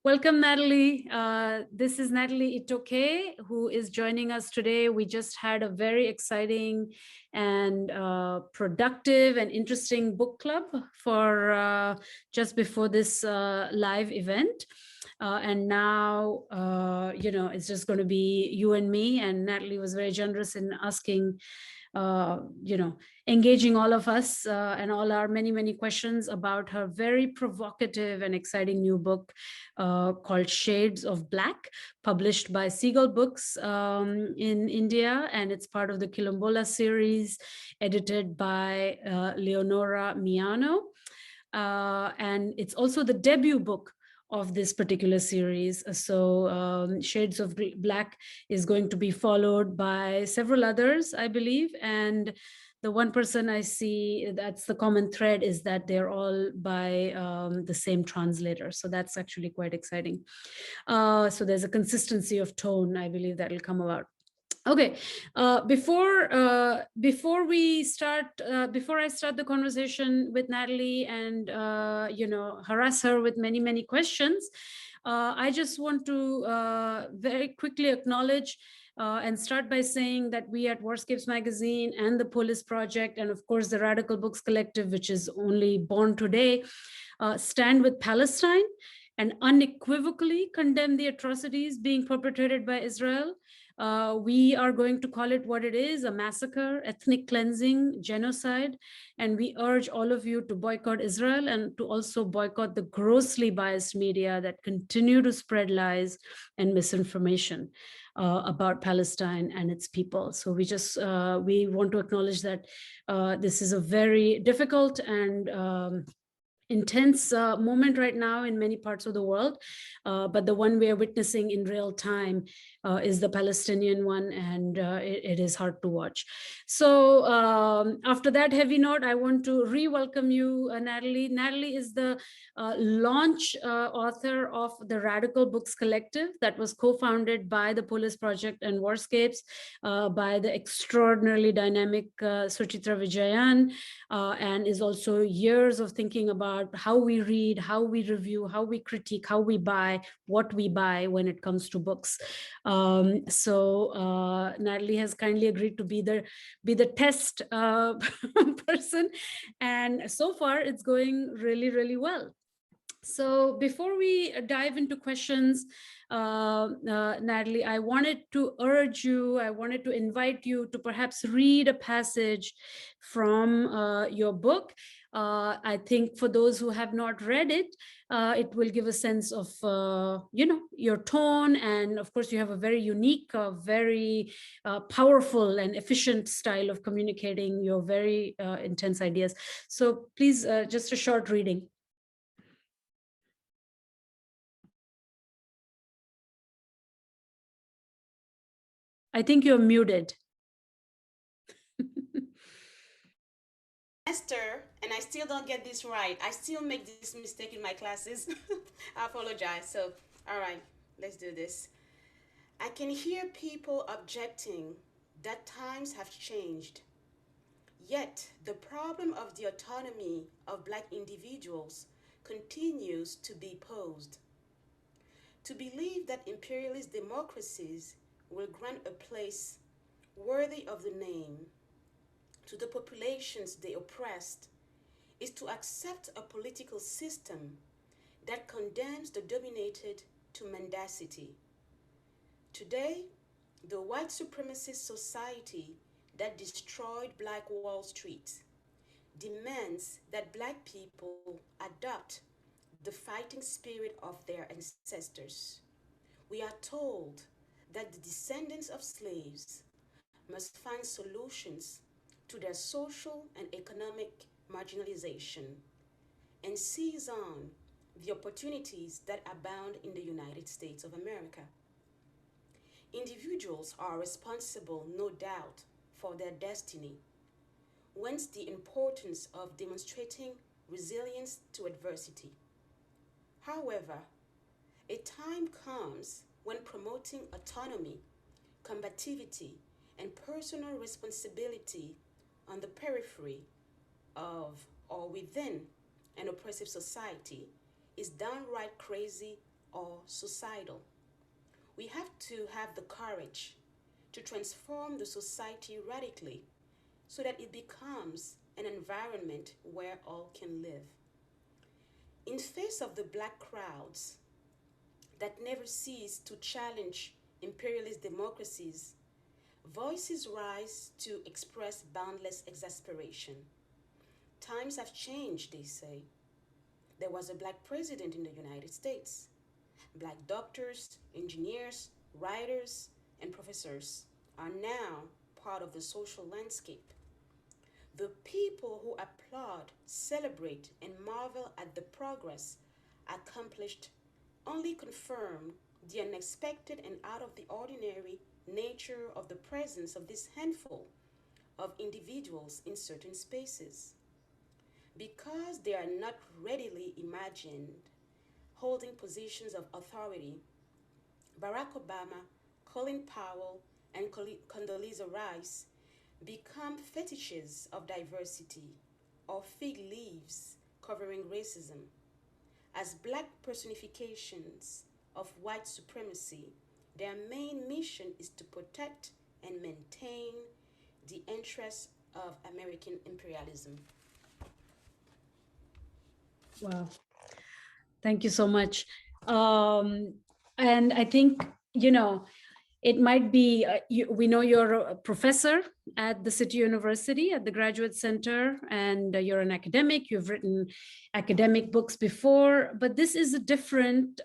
Welcome, Nathalie. This is Nathalie Etoke, who is joining us today. We just had a very exciting and productive and interesting book club for just before this live event. And now, it's just going to be you and me. And Nathalie was very generous in asking, engaging all of us and all our many questions about her very provocative and exciting new book called Shades of Black, published by Seagull Books in India. And it's part of the Quilombola series, edited by Leonora Miano. And it's also the debut book of this particular series. So Shades of Black is going to be followed by several others, I believe. And the one person I see that's the common thread is that they're all by the same translator. So that's actually quite exciting. So there's a consistency of tone, I believe, that will come about. Okay, before I start the conversation with Nathalie and harass her with many questions, I just want to very quickly acknowledge and start by saying that we at Warscapes Magazine and the Polis Project, and of course the Radical Books Collective, which is only born today, stand with Palestine and unequivocally condemn the atrocities being perpetrated by Israel. We are going to call it what it is, a massacre, ethnic cleansing, genocide. And we urge all of you to boycott Israel and to also boycott the grossly biased media that continue to spread lies and misinformation about Palestine and its people. So we want to acknowledge that this is a very difficult and intense moment right now in many parts of the world, but the one we are witnessing in real time is the Palestinian one, and it is hard to watch. So after that heavy note, I want to re-welcome you, Nathalie. Nathalie is the launch author of the Radical Books Collective that was co-founded by the Polis Project and Warscapes by the extraordinarily dynamic Suchitra Vijayan, and is also years of thinking about how we read, how we review, how we critique, how we buy, what we buy when it comes to books. So Nathalie has kindly agreed to be the test person, and so far it's going really well. So before we dive into questions, Nathalie, I wanted to invite you to perhaps read a passage from your book. I think for those who have not read it, it will give a sense of, your tone. And of course, you have a very unique, very powerful and efficient style of communicating your very intense ideas. So please, just a short reading. I think you're muted. And I still don't get this right. I still make this mistake in my classes. I apologize. So, all right, let's do this. I can hear people objecting that times have changed. Yet, the problem of the autonomy of Black individuals continues to be posed. To believe that imperialist democracies will grant a place worthy of the name to the populations they oppressed is to accept a political system that condemns the dominated to mendacity. Today, the white supremacist society that destroyed Black Wall Street demands that Black people adopt the fighting spirit of their ancestors. We are told that the descendants of slaves must find solutions to their social and economic marginalization and seize on the opportunities that abound in the United States of America. Individuals are responsible, no doubt, for their destiny, whence the importance of demonstrating resilience to adversity. However, a time comes when promoting autonomy, combativity, and personal responsibility on the periphery of or within an oppressive society is downright crazy or societal. We have to have the courage to transform the society radically so that it becomes an environment where all can live. In face of the black crowds that never cease to challenge imperialist democracies, voices rise to express boundless exasperation. Times have changed, they say. There was a black president in the United States. Black doctors, engineers, writers, and professors are now part of the social landscape. The people who applaud, celebrate, and marvel at the progress accomplished only confirm the unexpected and out of the ordinary nature of the presence of this handful of individuals in certain spaces. Because they are not readily imagined holding positions of authority, Barack Obama, Colin Powell, and Condoleezza Rice become fetishes of diversity or fig leaves covering racism. As black personifications of white supremacy, their main mission is to protect and maintain the interests of American imperialism. Wow. Thank you so much. And I think, it might be, we know you're a professor at the City University at the Graduate Center, and you're an academic. You've written academic books before, but this is a different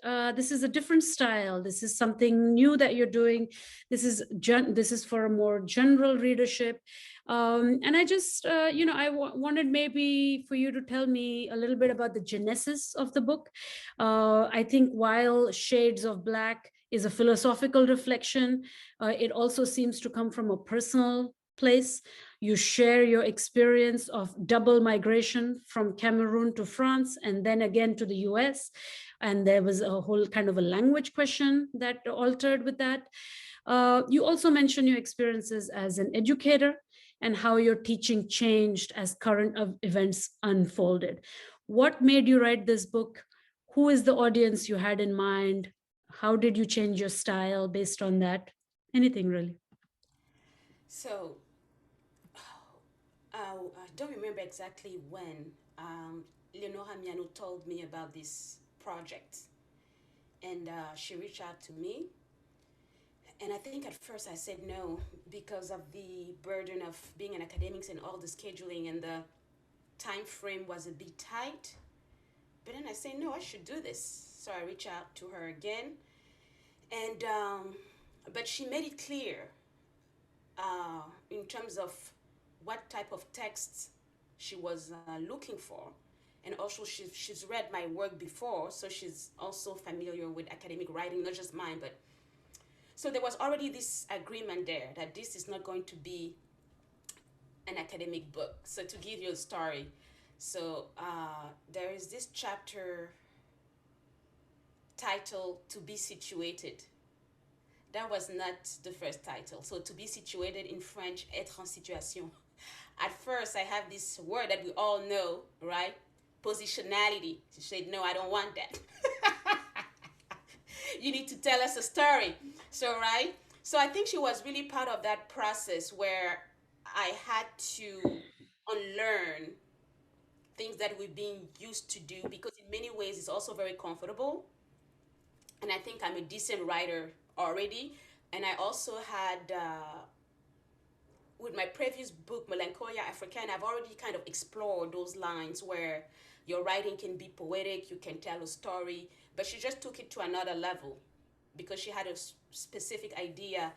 style. This is something new that you're doing. This is for a more general readership. And I just, wanted maybe for you to tell me a little bit about the genesis of the book. I think while Shades of Black is a philosophical reflection, it also seems to come from a personal place. You share your experience of double migration from Cameroon to France and then again to the US. And there was a whole kind of a language question that altered with that. You also mention your experiences as an educator and how your teaching changed as current events unfolded. What made you write this book? Who is the audience you had in mind? How did you change your style based on that? Anything really. So, I don't remember exactly when Leonora Miano told me about this project. And she reached out to me. And I think at first I said no because of the burden of being an academic and all the scheduling, and the time frame was a bit tight. But then I said, no, I should do this. So I reached out to her again. And, but she made it clear in terms of what type of texts she was looking for. And also she's read my work before, so she's also familiar with academic writing, not just mine, but so there was already this agreement there that this is not going to be an academic book. So to give you a story, so there is this chapter titled "To Be Situated." That was not the first title. So "To Be Situated" in French, "être en situation." At first, I have this word that we all know, right? Positionality. She said, no, I don't want that. You need to tell us a story. So, right? So I think she was really part of that process where I had to unlearn things that we've been used to do, because in many ways it's also very comfortable. And I think I'm a decent writer already. And I also had, with my previous book, Melancholia Africana, I've already kind of explored those lines where your writing can be poetic, you can tell a story, but she just took it to another level because she had a specific idea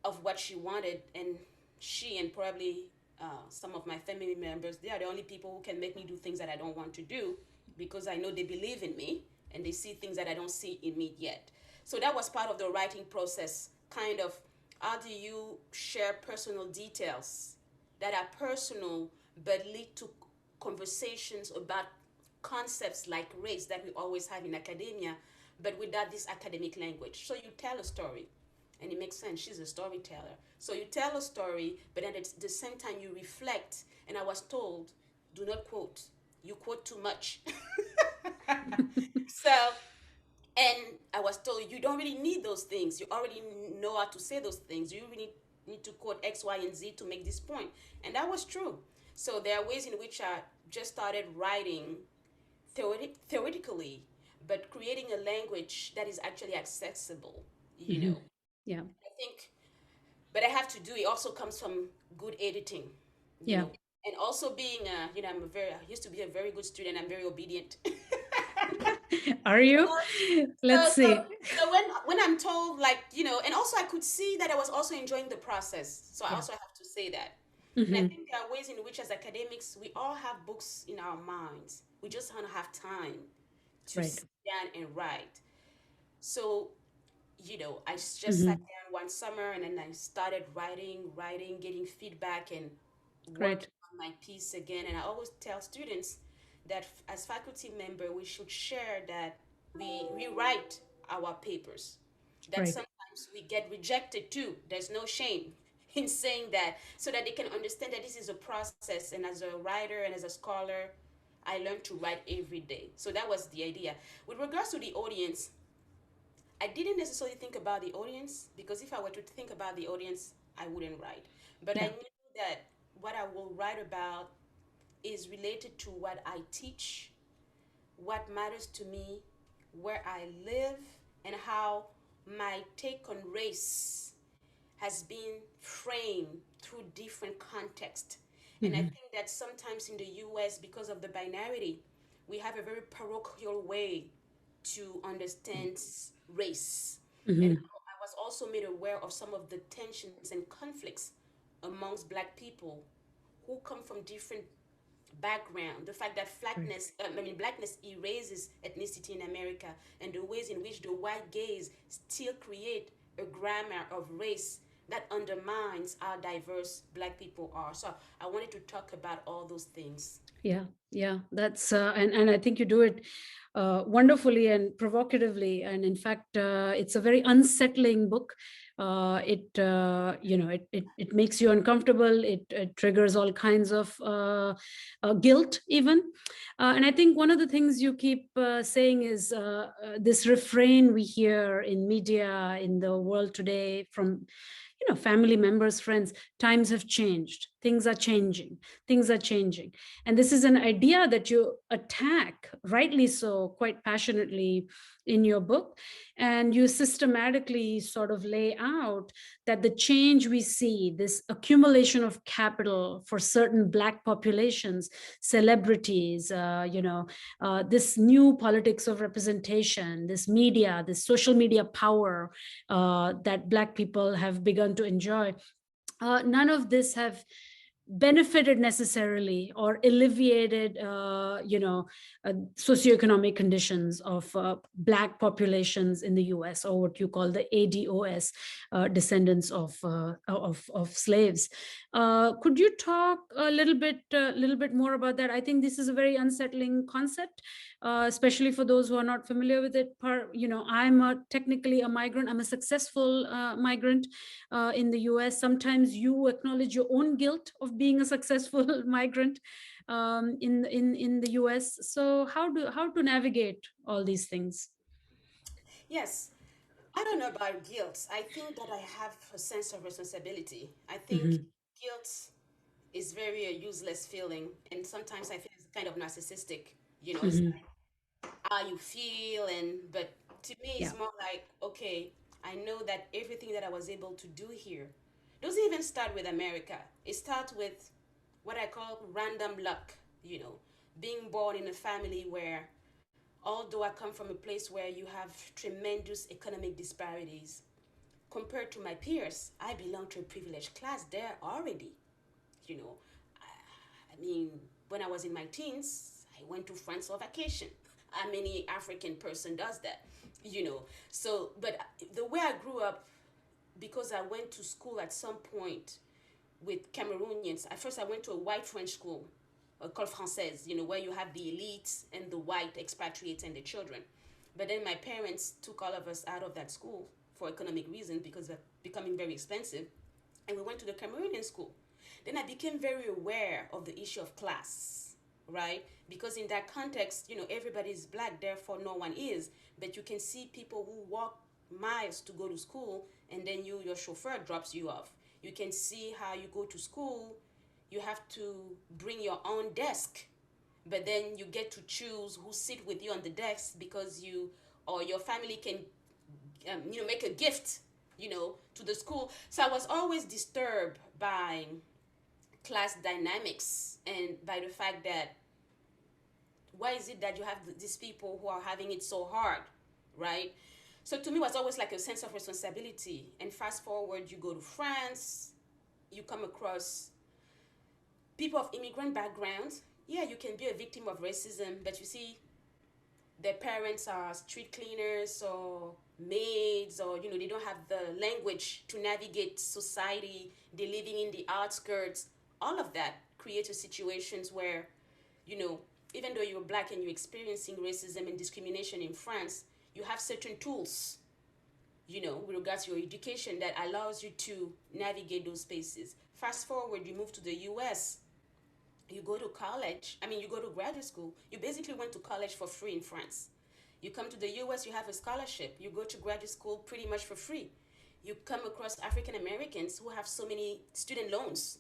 of what she wanted, and she and probably some of my family members, they are the only people who can make me do things that I don't want to do, because I know they believe in me and they see things that I don't see in me yet. So that was part of the writing process, kind of how do you share personal details that are personal but lead to conversations about concepts like race that we always have in academia, but without this academic language. So you tell a story, and it makes sense. She's a storyteller. So you tell a story, but then at the same time you reflect. And I was told, do not quote. You quote too much. So And I was told, you don't really need those things. You already know how to say those things. You really need to quote X, Y, and Z to make this point. And that was true. So there are ways in which I just started writing theoretically, but creating a language that is actually accessible, you know. Yeah. I think, but I have to do it also comes from good editing, you Yeah. know, and also being I used to be a very good student. I'm very obedient. Are you? So, Let's so, see. so when I'm told, like, and also I could see that I was also enjoying the process. So I Yeah. also have to say that. And I Hmm. think there are ways in which, as academics, we all have books in our minds. We just don't have time to Right. sit down and write. So, I just sat Hmm. down one summer and then I started writing, getting feedback and Great. working on my piece again. And I always tell students that as faculty member, we should share that we rewrite our papers. That Right. sometimes we get rejected too. There's no shame in saying that, so that they can understand that this is a process. And as a writer and as a scholar, I learn to write every day. So that was the idea. With regards to the audience, I didn't necessarily think about the audience, because if I were to think about the audience, I wouldn't write. But I Yeah. knew that what I will write about is related to what I teach, what matters to me, where I live, and how my take on race has been framed through different contexts. And I Hmm. think that sometimes in the US, because of the binarity, we have a very parochial way to understand race. And Hmm. I was also made aware of some of the tensions and conflicts amongst Black people who come from different background. The fact that Right. blackness erases ethnicity in America, and the ways in which the white gaze still create a grammar of race that undermines how diverse Black people are. So I wanted to talk about all those things. Yeah, yeah, that's and I think you do it wonderfully and provocatively. And in fact, it's a very unsettling book. It makes you uncomfortable. It triggers all kinds of guilt, even. And I think one of the things you keep saying is this refrain we hear in media in the world today from family members, friends: times have changed, things are changing, things are changing. And this is an idea that you attack, rightly so, quite passionately in your book. And you systematically sort of lay out that the change we see, this accumulation of capital for certain Black populations, celebrities, this new politics of representation, this media, this social media power that Black people have begun to enjoy, none of this have benefited necessarily or alleviated socioeconomic conditions of Black populations in the US, or what you call the ADOS, descendants of slaves. Could you talk a little bit more about that? I think this is a very unsettling concept, especially for those who are not familiar with it. I'm technically a migrant. I'm a successful migrant in the US. Sometimes you acknowledge your own guilt of being a successful migrant in the US. So how to navigate all these things? Yes, I don't know about guilt. I think that I have a sense of responsibility. I think Hmm. guilt is very a useless feeling, and sometimes I feel it's kind of narcissistic. It's Hmm. how you feel, but to me Yeah. it's more like, okay, I know that everything that I was able to do here doesn't even start with America. It starts with what I call random luck. Being born in a family where, although I come from a place where you have tremendous economic disparities, compared to my peers, I belong to a privileged class there already. you know I mean, when I was in my teens, I went to France for vacation. How many African person does that? So, but the way I grew up, because I went to school at some point with Cameroonians. At first, I went to a white French school called Française, where you have the elites and the white expatriates and the children. But then my parents took all of us out of that school for economic reasons, because of becoming very expensive. And we went to the Cameroonian school. Then I became very aware of the issue of class. right? Because in that context, everybody's black, therefore no one is. But you can see people who walk miles to go to school, and then your chauffeur drops you off. You can see how you go to school, you have to bring your own desk, but then you get to choose who sit with you on the desk because you or your family can make a gift to the school. So I was always disturbed by class dynamics and by the fact that why is it that you have these people who are having it so hard, right? So to me, it was always like a sense of responsibility. And fast forward, you go to France, you come across people of immigrant backgrounds. Yeah, you can be a victim of racism, but you see, their parents are street cleaners or maids, or they don't have the language to navigate society. They're living in the outskirts. All of that creates situations where, even though you're black and you're experiencing racism and discrimination in France, you have certain tools, with regards to your education that allows you to navigate those spaces. Fast forward, you move to the US, you go to college, you go to graduate school, you basically went to college for free in France. You come to the US, you have a scholarship, you go to graduate school pretty much for free. You come across African Americans who have so many student loans,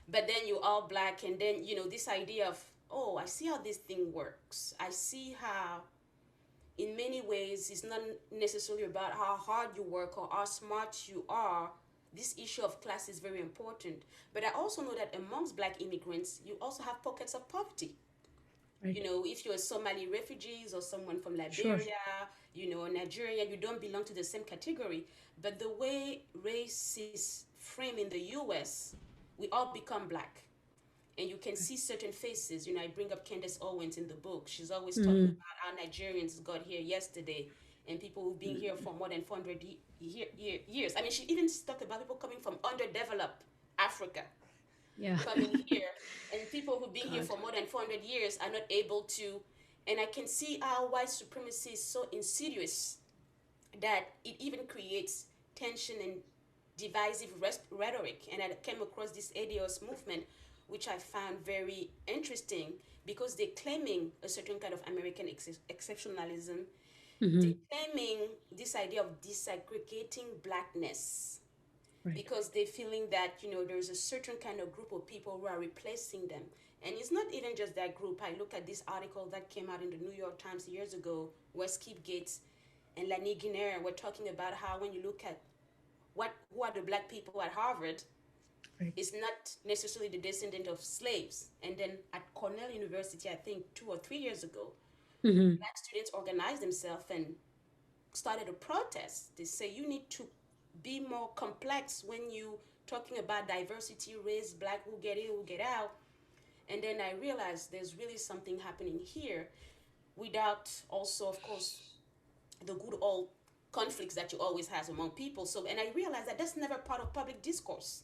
but then you're all black, and then, this idea of, oh, I see how this thing works. I see how, in many ways, it's not necessarily about how hard you work or how smart you are. This issue of class is very important. But I also know that amongst black immigrants, you also have pockets of poverty. Right. If you're a Somali refugees or someone from Sure. Liberia, Nigeria, you don't belong to the same category. But the way race is framed in the US, we all become black. And you can see certain faces. I bring up Candace Owens in the book. She's always talking Mm-hmm. about how Nigerians got here yesterday and people who've been here for more than 400 years. She even talked about people coming from underdeveloped Africa Yeah. coming here, and people who've been here God. for more than 400 years are not able to. And I can see how white supremacy is so insidious that it even creates tension and divisive rhetoric. And I came across this ADOS movement, which I found very interesting because they're claiming a certain kind of American exceptionalism. Mm-hmm. They're claiming this idea of disaggregating blackness Right. because they're feeling that there's a certain kind of group of people who are replacing them. And it's not even just that group. I look at this article that came out in the New York Times years ago where Skip Gates and Lani Guinera were talking about how when you look at who are the black people at Harvard, Right. it's not necessarily the descendant of slaves. And then at Cornell University, I think 2 or 3 years ago, Mm-hmm. black students organized themselves and started a protest. They say you need to be more complex when you talking about diversity, race, black, who get in, who get out. And then I realized there's really something happening here without also, of course, the good old conflicts that you always has among people. So, and I realized that that's never part of public discourse.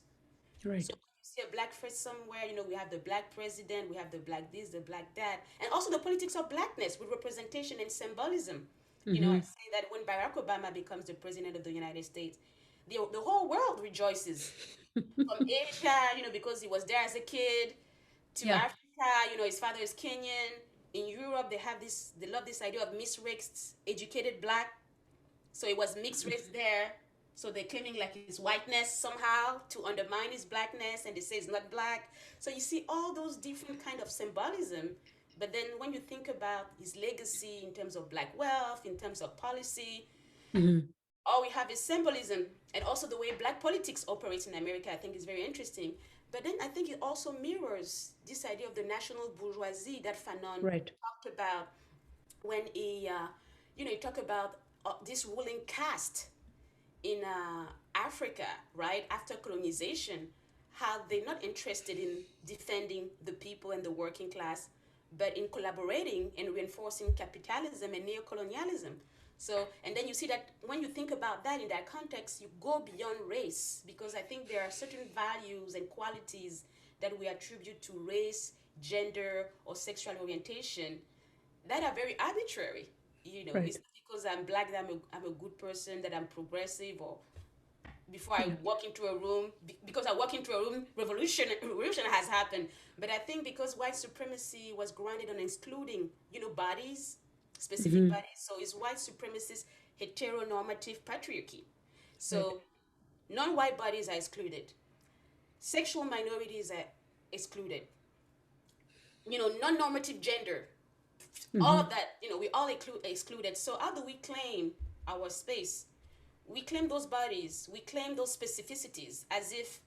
Right. So when you see a black face somewhere, we have the black president, we have the black this, the black that, and also the politics of blackness with representation and symbolism. I Mm-hmm. say that when Barack Obama becomes the president of the United States, the whole world rejoices. From Asia, because he was there as a kid, to Yeah. Africa, his father is Kenyan. In Europe, they love this idea of mixed race, educated black. So it was mixed race there. So they're claiming like his whiteness somehow to undermine his blackness, and they say he's not black. So you see all those different kind of symbolism. But then when you think about his legacy in terms of black wealth, in terms of policy, Mm-hmm. all we have is symbolism. And also the way black politics operates in America, I think is very interesting. But then I think it also mirrors this idea of the national bourgeoisie that Fanon Right. talked about when he talked about this ruling caste in Africa, right, after colonization, how they're not interested in defending the people and the working class, but in collaborating and reinforcing capitalism and neocolonialism. So, and then you see that when you think about that in that context, you go beyond race, because I think there are certain values and qualities that we attribute to race, gender, or sexual orientation that are very arbitrary. Right. It's not because I'm black that I'm a good person, that I'm progressive, or before I walk into a room. Because I walk into a room, revolution has happened. But I think because white supremacy was grounded on excluding, bodies, specific Mm-hmm. bodies, so it's white supremacist heteronormative patriarchy. So non-white bodies are excluded. Sexual minorities are excluded. Non-normative gender, all Mm-hmm. of that, we all excluded. So how do we claim our space? We claim those bodies, we claim those specificities as if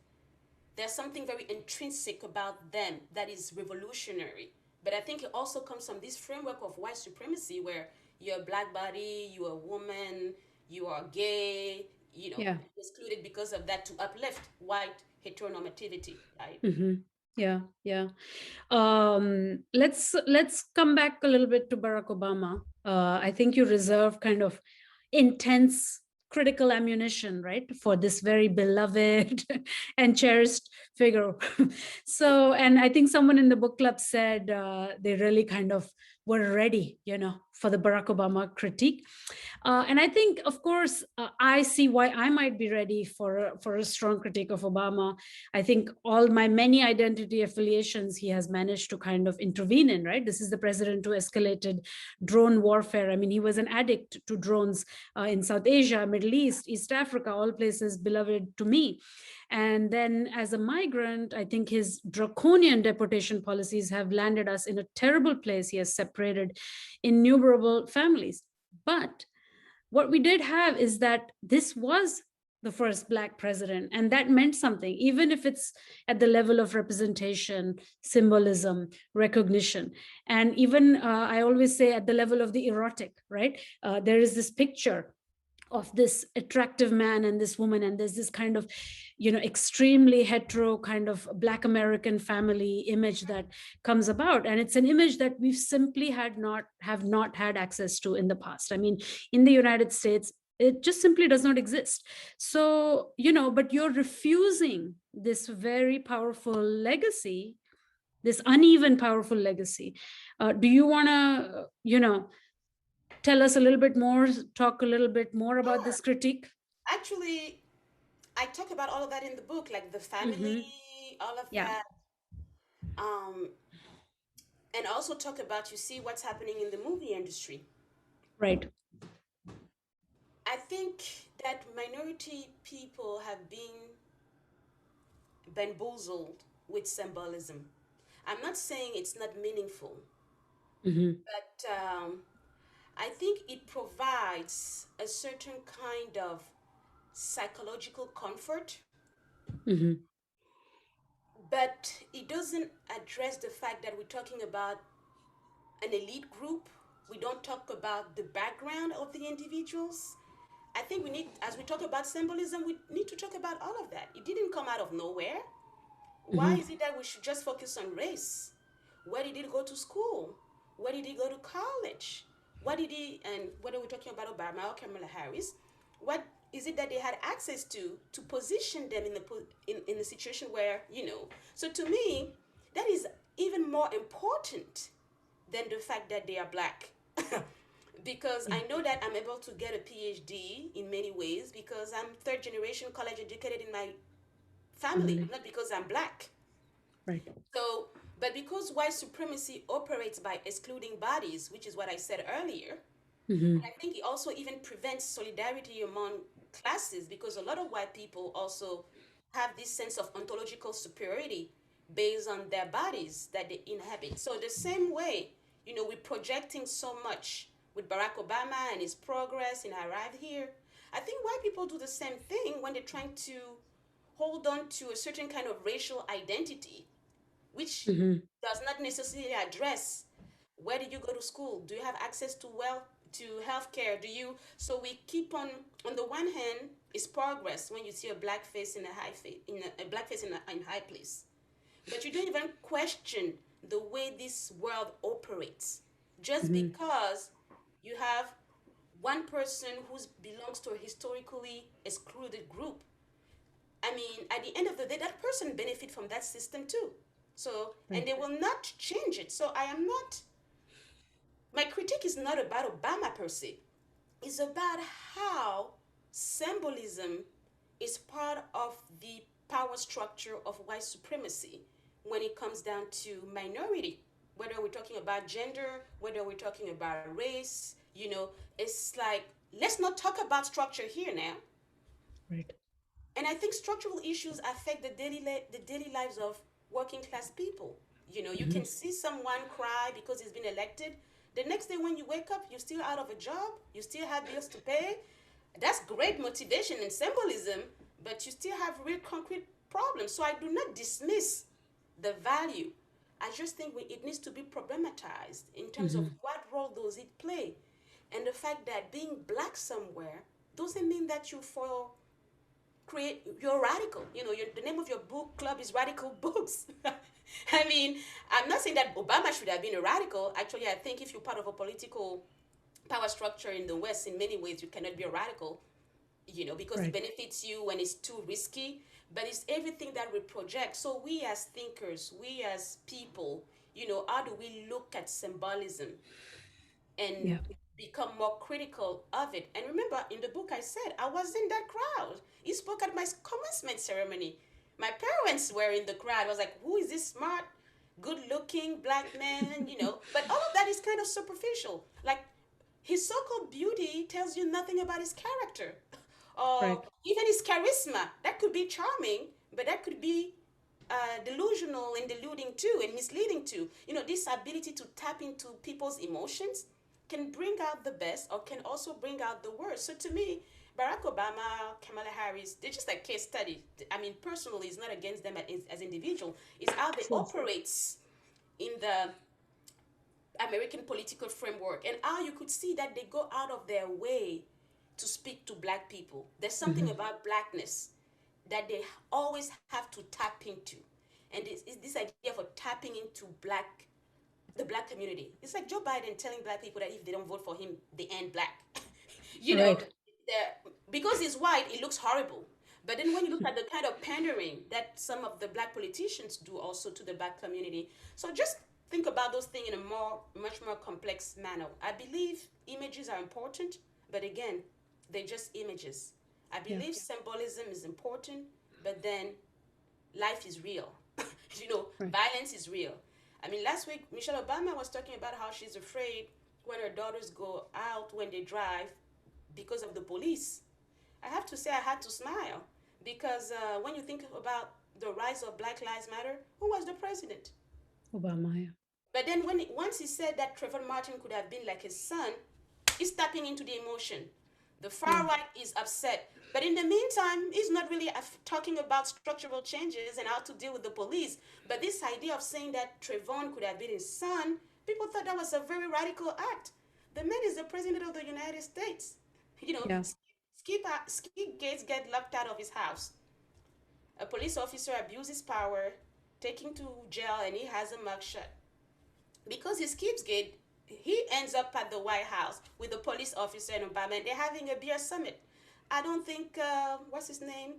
there's something very intrinsic about them that is revolutionary. But I think it also comes from this framework of white supremacy where you're a black body, you're a woman, you are gay, Yeah. excluded because of that to uplift white heteronormativity, right? Mm-hmm. Yeah. Yeah. Let's come back a little bit to Barack Obama. I think you reserve kind of intense critical ammunition, right, for this very beloved and cherished figure. So, and I think someone in the book club said they really kind of were ready, for the Barack Obama critique. And I think, of course, I see why I might be ready for a strong critique of Obama. I think all my many identity affiliations he has managed to kind of intervene in. Right, this is the president who escalated drone warfare. I mean, he was an addict to drones in South Asia, Middle East, East Africa, all places beloved to me. And then, as a migrant, I think his draconian deportation policies have landed us in a terrible place. He has separated innumerable families. But what we did have is that this was the first Black president, and that meant something, even if it's at the level of representation, symbolism, recognition. And even I always say at the level of the erotic, right? There is this picture of this attractive man and this woman, and there's this kind of extremely hetero kind of Black American family image that comes about, and it's an image that we've simply have not had access to in the past. I mean, in the United States, it just simply does not exist. So, but you're refusing this very powerful legacy, this uneven powerful legacy. Do you want to tell us a little bit more, talk a little bit more about Sure. this critique? Actually, I talk about all of that in the book, like the family, Mm-hmm. all of Yeah. that. Um, and also talk about, you see what's happening in the movie industry. Right. I think that minority people have been bamboozled with symbolism. I'm not saying it's not meaningful, Mm-hmm. but I think it provides a certain kind of psychological comfort, Mm-hmm. but it doesn't address the fact that we're talking about an elite group. We don't talk about the background of the individuals. I think we need, as we talk about symbolism, we need to talk about all of that. It didn't come out of nowhere. Why Mm-hmm. is it that we should just focus on race? Where did he go to school? Where did he go to college? What did he, and whether we're talking about Obama or Kamala Harris, what is it that they had access to position them in a situation where, so to me, that is even more important than the fact that they are black. Because I know that I'm able to get a PhD in many ways because I'm third generation college educated in my family, Family. not because I'm black. Right. So, but because white supremacy operates by excluding bodies, which is what I said earlier, Mm-hmm. I think it also even prevents solidarity among classes because a lot of white people also have this sense of ontological superiority based on their bodies that they inhabit. So the same way, we're projecting so much with Barack Obama and his progress and arrived here. I think white people do the same thing when they're trying to hold on to a certain kind of racial identity, which Mm-hmm. does not necessarily address where did you go to school? Do you have access to healthcare? Do you? So we keep on the one hand, it's progress when you see a black face in a high face, a black face in high place. But you don't even question the way this world operates. Just Mm-hmm. because you have one person who belongs to a historically excluded group, I mean, at the end of the day, that person benefit from that system too. So, and Right. they will not change it. So I am not, my critique is not about Obama per se. It's about how symbolism is part of the power structure of white supremacy when it comes down to minority, whether we're talking about gender, whether we're talking about race, it's like, let's not talk about structure here now. Right. And I think structural issues affect the daily lives of working class people. You can see someone cry because he's been elected. The next day when you wake up, you're still out of a job, you still have bills to pay. That's great motivation and symbolism, but you still have real concrete problems. So I do not dismiss the value. I just think it needs to be problematized in terms of what role does it play. And the fact that being black somewhere doesn't mean that you're radical. The name of your book club is Radical Books. I mean, I'm not saying that Obama should have been a radical. Actually, I think if you're part of a political power structure in the West, in many ways, you cannot be a radical, because it benefits you when it's too risky. But it's everything that we project. So we as thinkers, we as people, how do we look at symbolism and become more critical of it? And remember, in the book I said, I was in that crowd. He spoke at my commencement ceremony. My parents were in the crowd. I was like, who is this smart, good-looking black man, But all of that is kind of superficial. Like, his so-called beauty tells you nothing about his character. Or even his charisma. That could be charming, but that could be delusional and deluding too, and misleading too. This ability to tap into people's emotions can bring out the best or can also bring out the worst. So to me, Barack Obama, Kamala Harris, they're just a case study. I mean, personally, it's not against them as individuals. It's how they operate in the American political framework, and how you could see that they go out of their way to speak to black people. There's something about blackness that they always have to tap into. And it's this idea of tapping into the black community. It's like Joe Biden telling black people that if they don't vote for him, they end black. Because he's white, it looks horrible. But then when you look at the kind of pandering that some of the black politicians do also to the black community, so just think about those things in a much more complex manner. I believe images are important, but again, they're just images. I believe symbolism is important, but then life is real. Violence is real. I mean, last week, Michelle Obama was talking about how she's afraid when her daughters go out when they drive because of the police. I have to say I had to smile because when you think about the rise of Black Lives Matter, who was the president? Obama, yeah. But then once he said that Trayvon Martin could have been like his son, he's tapping into the emotion. The far right is upset. But in the meantime, he's not really talking about structural changes and how to deal with the police. But this idea of saying that Trayvon could have been his son, people thought that was a very radical act. The man is the president of the United States. Skip Gates get locked out of his house. A police officer abuses power, taken to jail, and he has a mugshot. Because he skips Gate, he ends up at the White House with the police officer and Obama, and they're having a beer summit. I don't think, what's his name?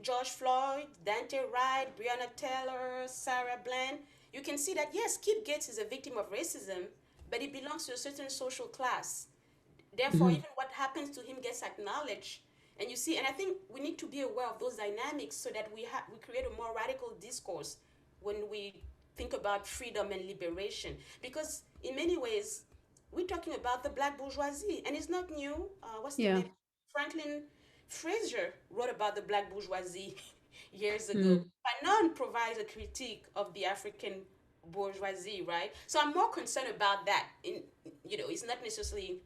George Floyd, Dante Wright, Breonna Taylor, Sarah Bland. You can see that, yes, Skip Gates is a victim of racism, but he belongs to a certain social class. Therefore, even what happens to him gets acknowledged. And you see, and I think we need to be aware of those dynamics so that we create a more radical discourse when we think about freedom and liberation. Because in many ways, we're talking about the black bourgeoisie, and it's not new. What's the name? Franklin Fraser wrote about the black bourgeoisie years ago. Fanon provides a critique of the African bourgeoisie, right? So I'm more concerned about that. It's not necessarily,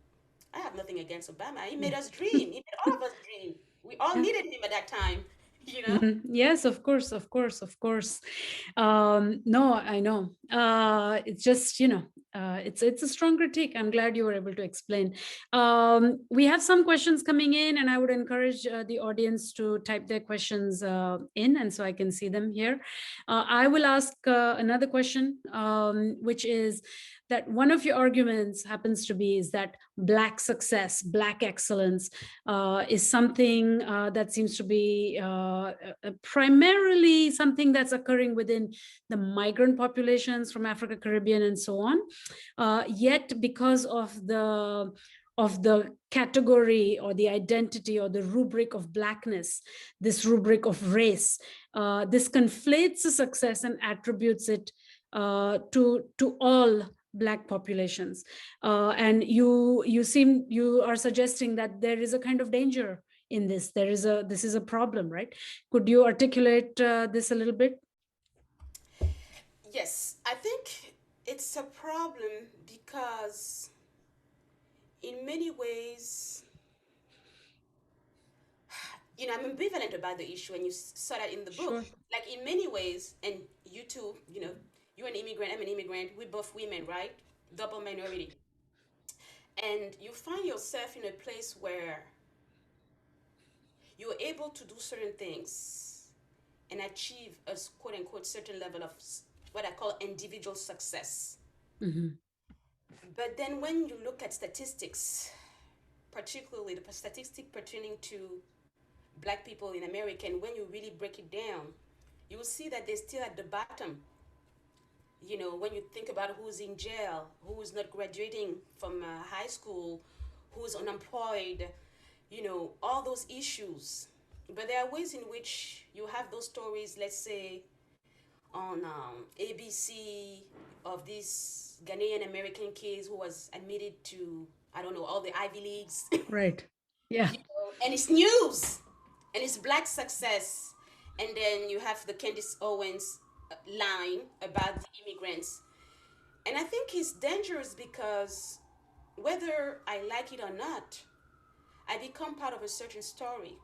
I have nothing against Obama. He made us dream. He made all of us dream. We all needed him at that time. Yes, of course. No, I know. It's just, it's a strong critique. I'm glad you were able to explain. We have some questions coming in, and I would encourage the audience to type their questions in, and so I can see them here. I will ask another question, which is that one of your arguments happens to be is that Black success, Black excellence is something that seems to be primarily something that's occurring within the migrant populations from Africa, Caribbean, and so on. Yet because of the of the category or the identity or the rubric of Blackness, this rubric of race. This conflates the success and attributes it to all Black populations. And you are suggesting that there is a kind of danger in this. This is a problem, right? Could you articulate this a little bit? Yes, I think it's a problem because in many ways, I'm ambivalent about the issue, and you saw that in the book. Sure. Like, in many ways, and you too, you're an immigrant, I'm an immigrant, we're both women, right? Double minority. And you find yourself in a place where you're able to do certain things and achieve a quote unquote certain level of what I call individual success. Mm-hmm. But then when you look at statistics, particularly the statistic pertaining to Black people in America, and when you really break it down, you will see that they're still at the bottom. When you think about who's in jail, who's not graduating from high school, who's unemployed, all those issues. But there are ways in which you have those stories, let's say, on ABC, of this Ghanaian American kid who was admitted to, I don't know, all the Ivy Leagues. Right. Yeah. And it's news, and it's Black success. And then you have the Candace Owens line about the immigrants. And I think it's dangerous because whether I like it or not, I become part of a certain story.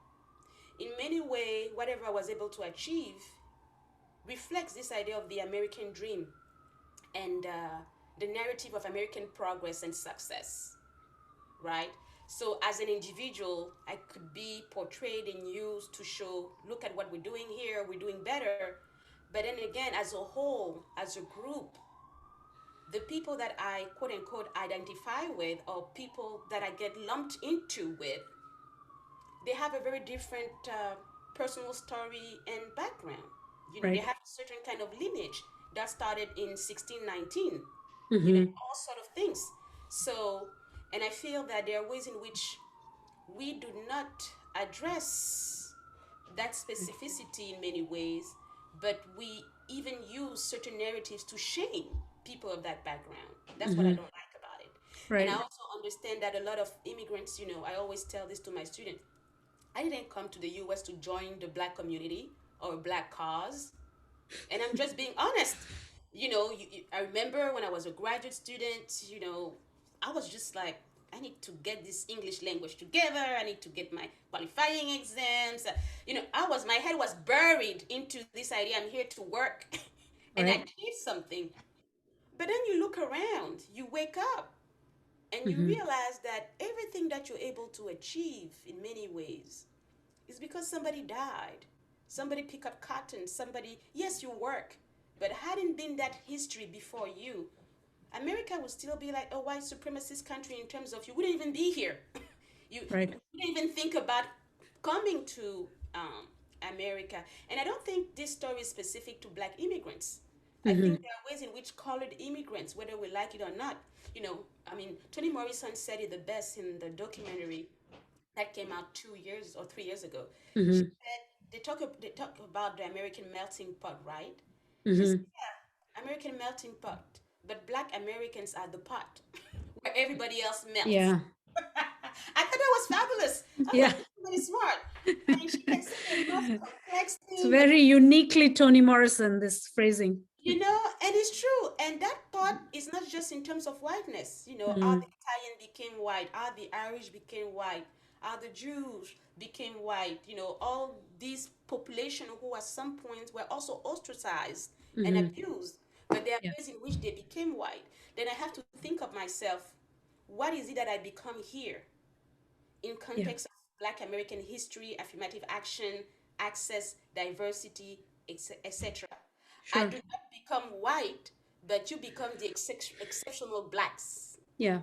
In many ways, whatever I was able to achieve reflects this idea of the American dream and the narrative of American progress and success, right? So as an individual, I could be portrayed and used to show, look at what we're doing here, we're doing better. But then again, as a whole, as a group, the people that I quote unquote identify with, or people that I get lumped into with, they have a very different personal story and background. Right. They have a certain kind of lineage that started in 1619, Mm-hmm. all sort of things. So, and I feel that there are ways in which we do not address that specificity in many ways, but we even use certain narratives to shame people of that background. That's what I don't like about it. Right. And I also understand that a lot of immigrants, I always tell this to my students, I didn't come to the US to join the Black community or a Black cause. And I'm just being honest. I remember when I was a graduate student, I was just like, I need to get this English language together. I need to get my qualifying exams. My head was buried into this idea. I'm here to work and achieve something. But then you look around, you wake up, and you realize that everything that you're able to achieve in many ways is because somebody died. Somebody picked up cotton. Yes, you work, but hadn't been that history before you, America would still be like a white supremacist country in terms of you wouldn't even be here. You wouldn't even think about coming to America. And I don't think this story is specific to Black immigrants. I think there are ways in which colored immigrants, whether we like it or not, Toni Morrison said it the best in the documentary that came out 2 years or 3 years ago. She said they talk about the American melting pot, right? She said, yeah, American melting pot, but Black Americans are the pot where everybody else melts. Yeah. I thought that was fabulous. Yeah. Really smart. I mean, she can say the most complex thing. It's very uniquely Toni Morrison, this phrasing. And it's true. And that part is not just in terms of whiteness. How the Italian became white, how the Irish became white, how the Jews became white. All these population who at some point were also ostracized and abused. But there are ways in which they became white. Then I have to think of myself, what is it that I become here in context of Black American history, affirmative action, access, diversity, etc. Sure. I do not become white, but you become the exceptional Blacks. Yeah.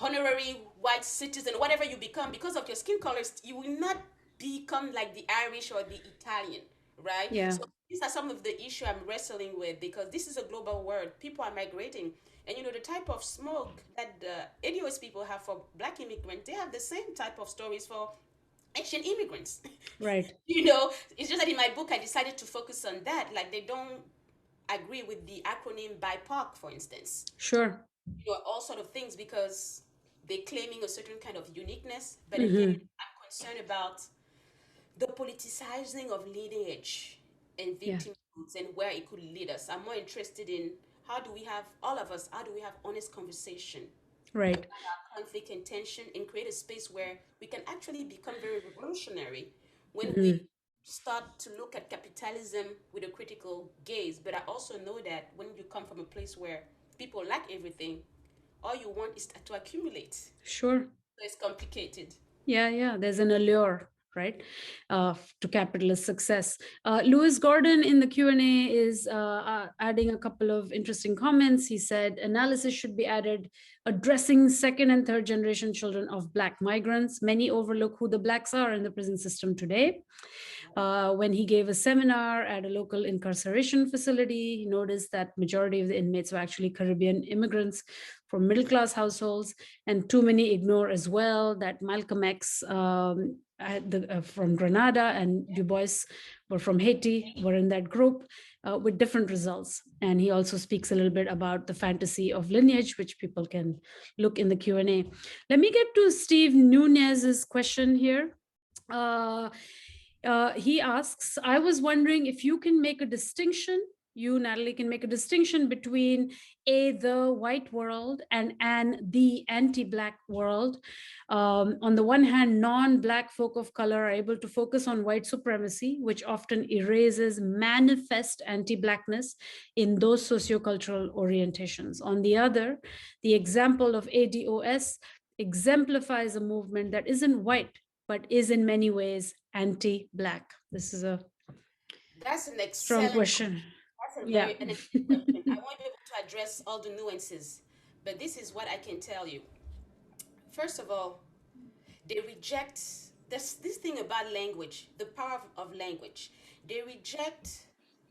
Honorary white citizen, whatever you become, because of your skin colors, you will not become like the Irish or the Italian, right? Yeah. So these are some of the issues I'm wrestling with, because this is a global world. People are migrating. And the type of smoke that the ADOS people have for Black immigrants, they have the same type of stories for Asian immigrants. Right. It's just that in my book I decided to focus on that. Like they don't agree with the acronym BIPOC, for instance. Sure. All sort of things because they're claiming a certain kind of uniqueness. But again, Mm-hmm. I'm concerned about the politicizing of lineage and Yeah. victimhoods and where it could lead us. I'm more interested in how do we have, all of us, how do we have honest conversation Right. about our conflict and tension and create a space where we can actually become very revolutionary when Mm-hmm. we start to look at capitalism with a critical gaze. But I also know that when you come from a place where people lack everything, all you want is to accumulate. So Sure. it's complicated. Yeah. There's an allure, right, to capitalist success. Lewis Gordon in the Q&A is adding a couple of interesting comments. He said, analysis should be added addressing second and third generation children of Black migrants. Many overlook who the Blacks are in the prison system today. When he gave a seminar at a local incarceration facility, he noticed that majority of the inmates were actually Caribbean immigrants from middle-class households, and too many ignore as well that Malcolm X from Grenada and Du Bois were from Haiti, were in that group with different results. And he also speaks a little bit about the fantasy of lineage, which people can look in the Q&A. Let me get to Steve Nunez's question here. He asks, I was wondering if you can make a distinction, you, Natalie, can make a distinction between the white world and the anti-Black world. On the one hand, non-Black folk of color are able to focus on white supremacy, which often erases manifest anti-Blackness in those sociocultural orientations. On the other, the example of ADOS exemplifies a movement that isn't white, but is in many ways anti-Black? This is a That's an strong excellent question. That's a Yeah. very an excellent question. I won't be able to address all the nuances, but this is what I can tell you. First of all, they reject this thing about language, the power of language. They reject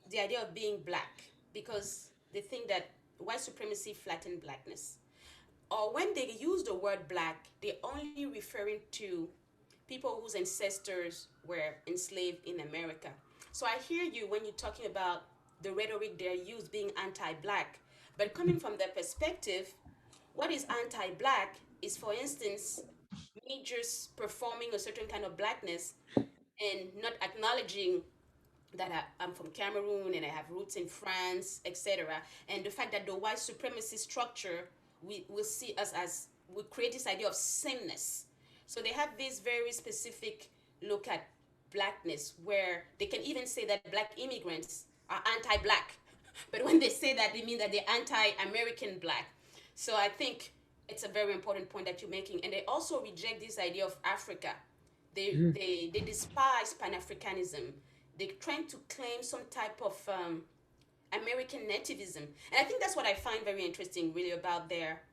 the idea of being Black because they think that white supremacy flattened Blackness. Or when they use the word Black, they're only referring to people whose ancestors were enslaved in America. So I hear you when you're talking about the rhetoric they use being anti-Black, but coming from their perspective, what is anti-Black is, for instance, me just performing a certain kind of Blackness and not acknowledging that I'm from Cameroon and I have roots in France, etc. And the fact that the white supremacy structure, we will see us as, we create this idea of sameness. So they have this very specific look at Blackness where they can even say that Black immigrants are anti-Black. But when they say that, they mean that they're anti-American Black. So I think it's a very important point that you're making. And they also reject this idea of Africa. They despise Pan-Africanism. They're trying to claim some type of American nativism. And I think that's what I find very interesting, really, about their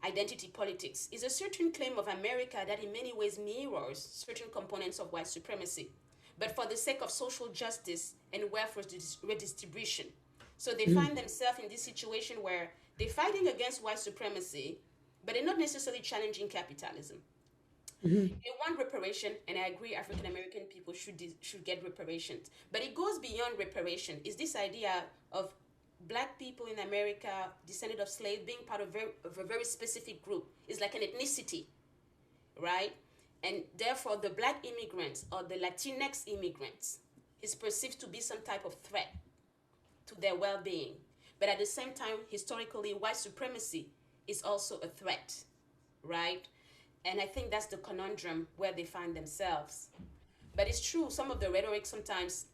identity politics, is a certain claim of America that in many ways mirrors certain components of white supremacy, but for the sake of social justice and welfare redistribution. So they find themselves in this situation where they're fighting against white supremacy, but they're not necessarily challenging capitalism. They want reparation, and I agree African American people should get reparations. But it goes beyond reparation. It's this idea of Black people in America, descended of slaves, being part of a very specific group. It's like an ethnicity, right? And therefore, the Black immigrants or the Latinx immigrants is perceived to be some type of threat to their well-being. But at the same time, historically, white supremacy is also a threat, right? And I think that's the conundrum where they find themselves. But it's true, some of the rhetoric sometimes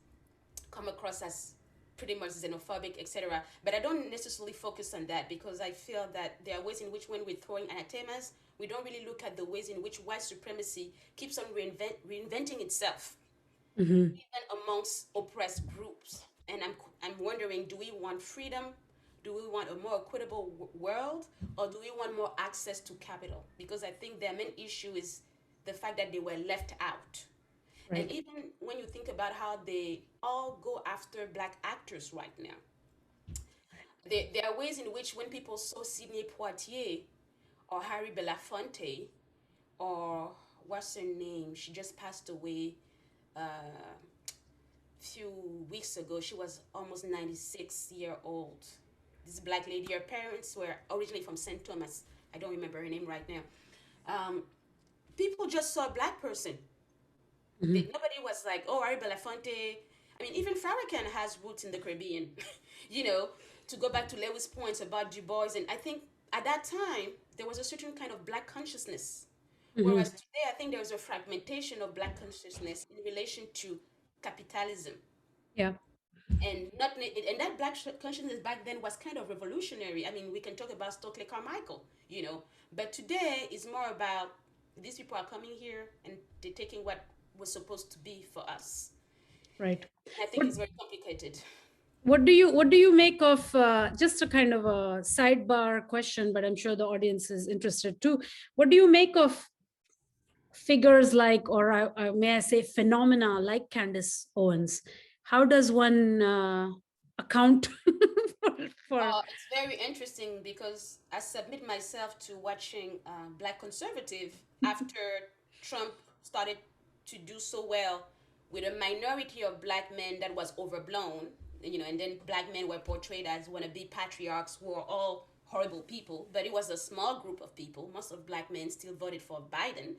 come across as pretty much xenophobic, etc. But I don't necessarily focus on that because I feel that there are ways in which when we're throwing anathemas, we don't really look at the ways in which white supremacy keeps on reinventing itself, even amongst oppressed groups. And I'm wondering, do we want freedom? Do we want a more equitable world? Or do we want more access to capital? Because I think their main issue is the fact that they were left out. Right. And even when you think about how they all go after Black actors right now, there are ways in which when people saw Sidney Poitier or Harry Belafonte or what's her name? She just passed away few weeks ago. She was almost 96-year-old. This Black lady. Her parents were originally from St. Thomas. I don't remember her name right now. People just saw a Black person. Nobody was like, oh, Ari Belafonte. I mean, even Farrakhan has roots in the Caribbean. you know, to go back to Lewis' points about Du Bois. And I think at that time, there was a certain kind of Black consciousness. Whereas today, I think there's a fragmentation of Black consciousness in relation to capitalism. Yeah. And that Black consciousness back then was kind of revolutionary. I mean, we can talk about Stokely Carmichael, but today is more about these people are coming here and they're taking what was supposed to be for us. Right. I think it's very complicated. What do you make of, just a kind of a sidebar question, but I'm sure the audience is interested too. What do you make of figures like, or may I say phenomena like Candace Owens? How does one account for It's very interesting because I submit myself to watching Black conservative after Trump started to do so well with a minority of Black men that was overblown, and then Black men were portrayed as wannabe patriarchs who are all horrible people, but it was a small group of people. Most of Black men still voted for Biden,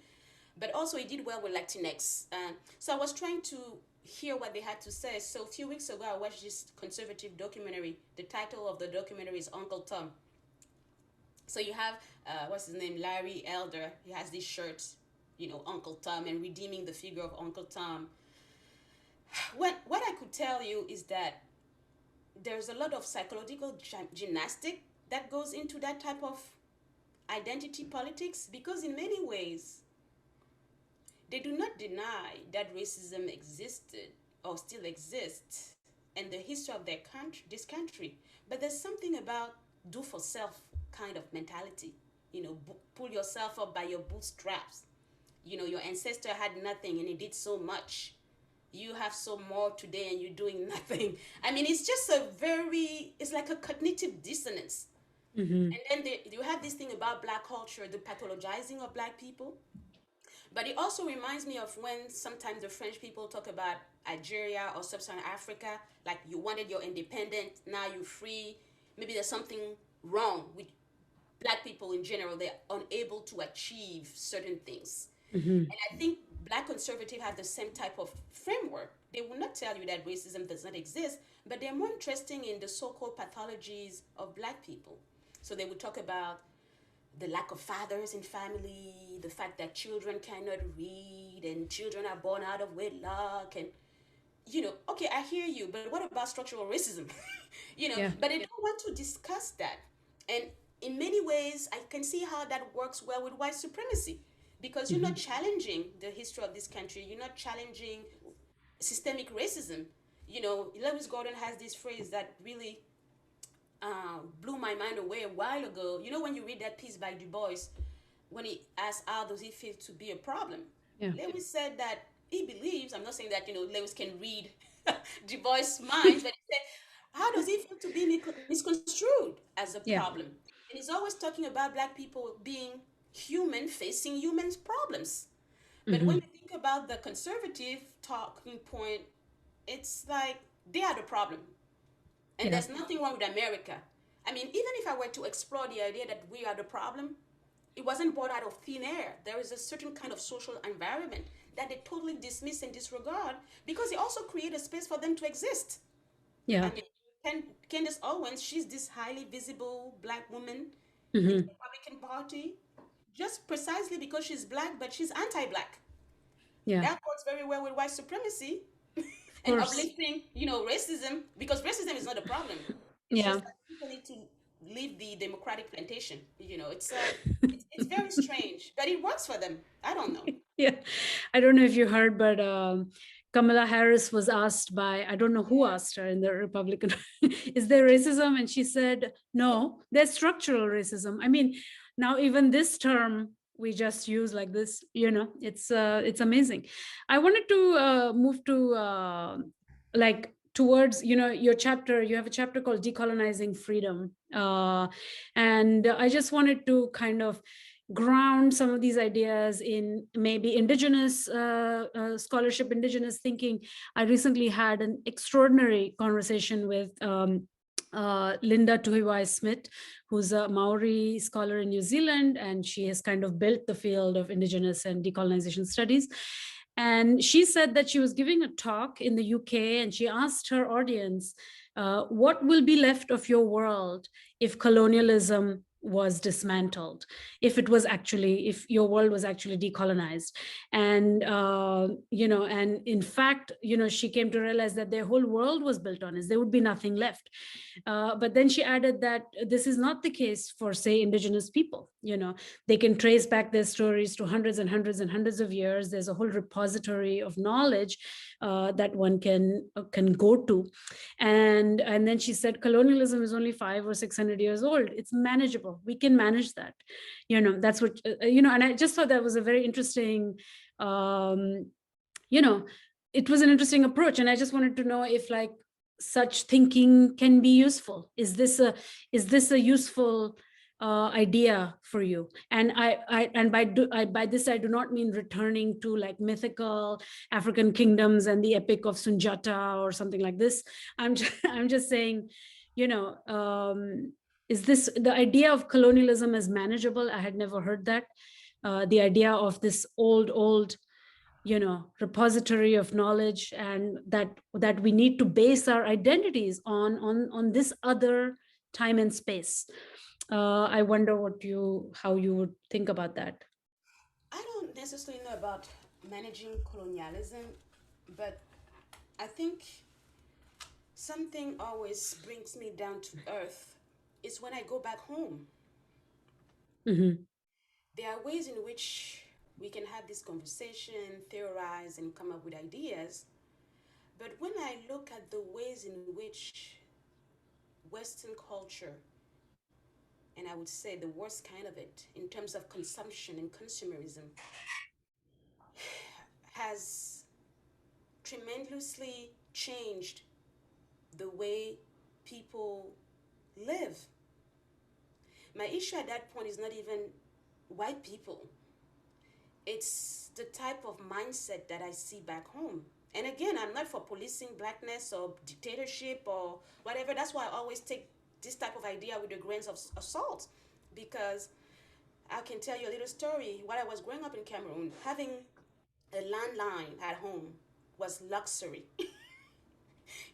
but also he did well with Latinx. So I was trying to hear what they had to say. So a few weeks ago, I watched this conservative documentary. The title of the documentary is Uncle Tom. So you have, what's his name, Larry Elder. He has this shirt, Uncle Tom, and redeeming the figure of Uncle Tom. What I could tell you is that there's a lot of psychological gymnastic that goes into that type of identity politics, because in many ways, they do not deny that racism existed or still exists in the history of this country. But there's something about do for self kind of mentality. Pull yourself up by your bootstraps. Your ancestor had nothing and he did so much. You have so more today and you're doing nothing. I mean, it's just it's like a cognitive dissonance. And then you have this thing about Black culture, the pathologizing of Black people. But it also reminds me of when sometimes the French people talk about Algeria or Sub-Saharan Africa, like you wanted your independence, now you're free. Maybe there's something wrong with Black people in general. They're unable to achieve certain things. And I think Black conservatives have the same type of framework. They will not tell you that racism does not exist, but they're more interested in the so-called pathologies of Black people. So they would talk about the lack of fathers in family, the fact that children cannot read and children are born out of wedlock. And, okay, I hear you, but what about structural racism? Yeah. But they don't want to discuss that. And in many ways, I can see how that works well with white supremacy, because you're not challenging the history of this country. You're not challenging systemic racism. Lewis Gordon has this phrase that really blew my mind away a while ago. When you read that piece by Du Bois, when he asked how does he feel to be a problem, Lewis said that he believes, I'm not saying that Lewis can read Du Bois' mind, but he said, how does he feel to be misconstrued as a problem? And he's always talking about Black people being human, facing human problems. But when you think about the conservative talking point, it's like they are the problem. And there's nothing wrong with America. I mean, even if I were to explore the idea that we are the problem, it wasn't brought out of thin air. There is a certain kind of social environment that they totally dismiss and disregard, because it also created a space for them to exist. Yeah. I mean, Candace Owens, she's this highly visible Black woman in the Republican Party, just precisely because she's Black, but she's anti-Black. Yeah. That works very well with white supremacy. And uplifting, racism, because racism is not a problem. It's just that people need to leave the democratic plantation. It's very strange, but it works for them. I don't know. Yeah, I don't know if you heard, but Kamala Harris was asked by, I don't know who asked her in the Republican, is there racism? And she said, no, there's structural racism. I mean, now even this term we just use like this, it's amazing. I wanted to move to towards, your chapter, you have a chapter called Decolonizing Freedom. And I just wanted to kind of ground some of these ideas in maybe indigenous scholarship, indigenous thinking. I recently had an extraordinary conversation with Linda Tuhiwai-Smith, who's a Maori scholar in New Zealand, and she has kind of built the field of indigenous and decolonization studies. And she said that she was giving a talk in the UK, and she asked her audience, what will be left of your world if colonialism was dismantled, if your world was actually decolonized? And and in fact, she came to realize that their whole world was built on it. There would be nothing left. But then she added that this is not the case for, say, indigenous people. They can trace back their stories to hundreds and hundreds and hundreds of years. There's a whole repository of knowledge that one can go to. And then she said, colonialism is only 500 or 600 years old. It's manageable. We can manage that. That's what, and I just thought that was a very interesting, it was an interesting approach. And I just wanted to know if such thinking can be useful. Is this a useful idea for you? And by this I do not mean returning to mythical African kingdoms and the epic of Sunjata or something like this. I'm just saying, is this the idea of colonialism as manageable? I had never heard that. The idea of this old repository of knowledge, and that we need to base our identities on this other time and space. I wonder how you would think about that. I don't necessarily know about managing colonialism, but I think something always brings me down to earth is when I go back home. Mm-hmm. There are ways in which we can have this conversation, theorize, and come up with ideas. But when I look at the ways in which Western culture, and I would say the worst kind of it in terms of consumption and consumerism, has tremendously changed the way people live. My issue at that point is not even white people. It's the type of mindset that I see back home. And again, I'm not for policing blackness or dictatorship or whatever. That's why I always take this type of idea with the grains of salt, because I can tell you a little story. While I was growing up in Cameroon, having a landline at home was luxury.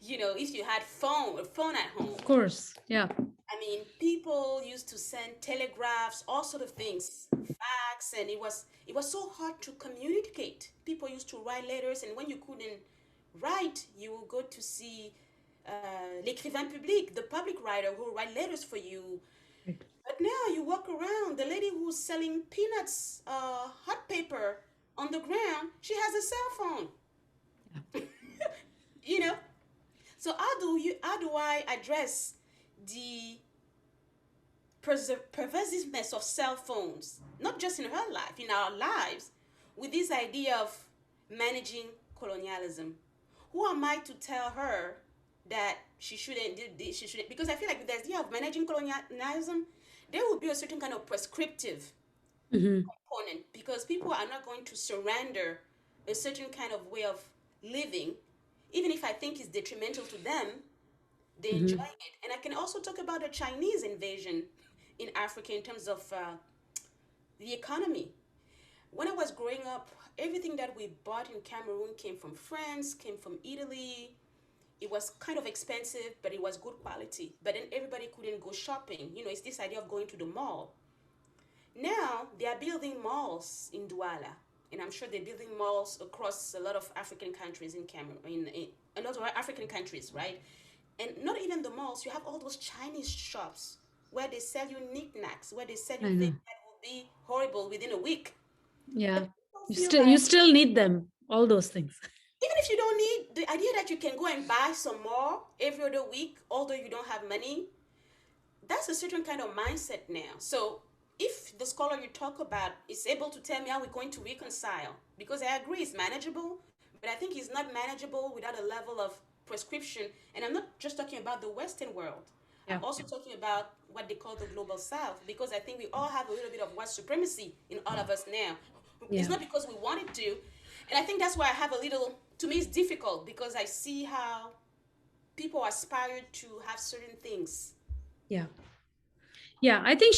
If you had a phone at home. Of course, yeah. I mean, people used to send telegraphs, all sort of things, fax, and it was so hard to communicate. People used to write letters, and when you couldn't write, you would go to see l'écrivain public, the public writer who will write letters for you. Right. But now you walk around, the lady who's selling peanuts, hot paper on the ground, she has a cell phone. Yeah. So how do I address the pervasiveness of cell phones, not just in her life, in our lives, with this idea of managing colonialism? Who am I to tell her that she shouldn't do this, she shouldn't? Because I feel like with the idea of managing colonialism, there will be a certain kind of prescriptive component, because people are not going to surrender a certain kind of way of living, even if I think it's detrimental to them. They enjoy it. And I can also talk about the Chinese invasion in Africa in terms of the economy. When I was growing up, everything that we bought in Cameroon came from France, came from Italy. It was kind of expensive, but it was good quality. But then everybody couldn't go shopping. It's this idea of going to the mall. Now, they are building malls in Douala. And I'm sure they're building malls across a lot of African countries in Cameroon, in a lot of African countries, right? And not even the malls, you have all those Chinese shops where they sell you knickknacks, where they sell you things that will be horrible within a week. Yeah, you still need them, all those things. Even if you don't need, the idea that you can go and buy some more every other week, although you don't have money, that's a certain kind of mindset now. So if the scholar you talk about is able to tell me how we're going to reconcile, because I agree it's manageable, but I think it's not manageable without a level of prescription. And I'm not just talking about the Western world. Yeah. I'm also talking about what they call the global South, because I think we all have a little bit of white supremacy in all of us now. It's Yeah. not because we wanted to. And I think that's why I have a little, to me, it's difficult because I see how people aspire to have certain things. Yeah. Yeah. I think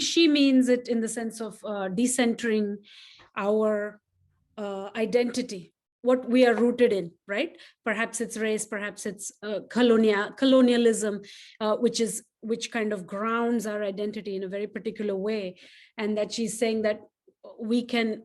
she means it in the sense of decentering our identity, what we are rooted in, right? Perhaps it's race, perhaps it's colonialism, which kind of grounds our identity in a very particular way, and that she's saying that we can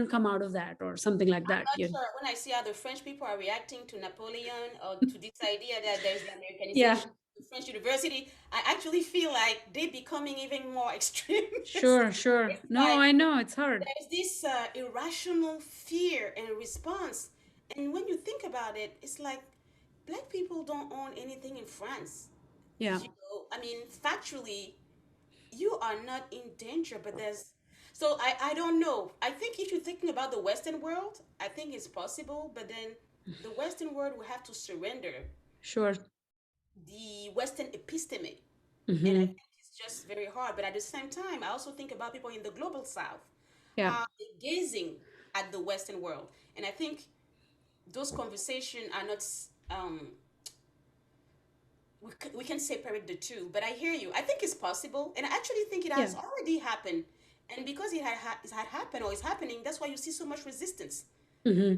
come out of that or something like I'm that. not Yeah. sure when I see how the French people are reacting to Napoleon or to this idea that there's the Yeah. Americanization of French university. I actually feel like they're becoming even more extremist. Sure. Sure. It's No, like I know it's hard. there's this irrational fear and response. And when you think about it, it's like black people don't own anything in France. Yeah. I mean, factually, you are not in danger, but there's so I don't know. I think if you're thinking about the Western world, I think it's possible, but then the Western world will have to surrender Sure. the Western episteme. And I Hmm. think it's just very hard. But at the same time, I also think about people in the global South, Yeah. how they're gazing at the Western world. And I think those conversations are not we can separate the two, but I hear you. I think it's possible, and I actually think it Yeah. has already happened. And because it had happened or is happening, that's why you see so much resistance. Hmm.